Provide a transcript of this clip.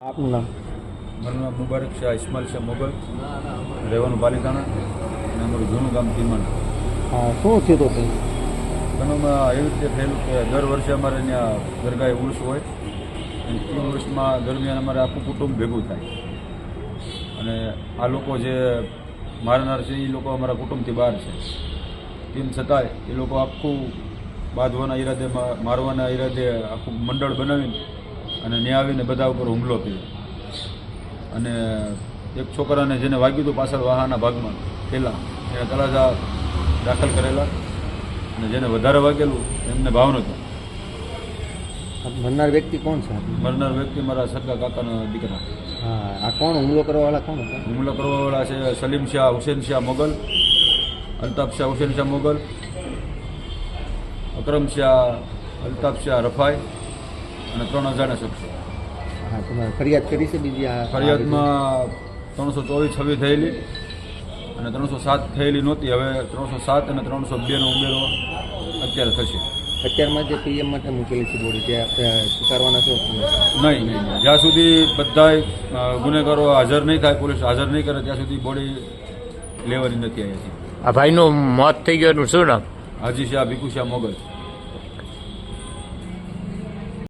આપનું નામ? મારું નામ મુબારક શાહ ઇસ્માઇલ શાહ મોગલ, રહેવાનું પાલિતાણા અને અમારું જૂનું ગામ તીરમાના. હા, શું થયું હતું? ઘણુંમાં એવી રીતે થયેલું કે દર વર્ષે અમારે ત્યાં દરગાહે ઉર્સ હોય અને એ ઉર્સમાં દરમિયાન અમારે આખું કુટુંબ ભેગું થાય અને આ લોકો જે મારનાર છે એ લોકો અમારા કુટુંબથી બહાર છે. તેમ છતાંય એ લોકો આખું બાંધવાના ઈરાદે, મારવાના ઈરાદે આખું મંડળ બનાવીને અને ત્યાં આવીને બધા ઉપર હુમલો કર્યો. અને એક છોકરાને જેને વાગ્યું હતું પાછળ વાહાના ભાગમાં પહેલાં એને તળાજા દાખલ કરેલા અને જેને વધારે વાગેલું એમને ભાવ નહોતો. મરનાર વ્યક્તિ કોણ છે? મરનાર વ્યક્તિ મારા સગા કાકાના દીકરા. હા, આ કોણ હુમલો કરવાવાળા કોણ હતા? હુમલો કરવાવાળા છે સલીમ શાહ હુસેન શાહ મોગલ, અલ્તાફ શાહ હુસેન શાહ મોગલ, અકરમ શાહ, અલ્તાફ શાહ રફાઈ અને 3 અજાણ્યા શખ્સો. હા, તમારે ફરિયાદ કરી છે બીજી? આ ફરિયાદમાં 324 છવી થયેલી અને 307 થયેલી નહોતી. હવે 307 અને 302નો ઉમેરો અત્યારે થશે. અત્યારમાં જે પીએમ માટે મૂકેલી છે બોડી ત્યાં ઉતારવાના છો? નહીં, જ્યાં સુધી બધાય ગુનેગારો હાજર નહીં થાય, પોલીસ હાજર નહીં કરે ત્યાં સુધી બોડી લેવાની નથી. અહીંયાથી આ ભાઈનું મોત થઈ ગયું, શું નામ? હાજી શાહ ભીખુ શાહ મોગલ.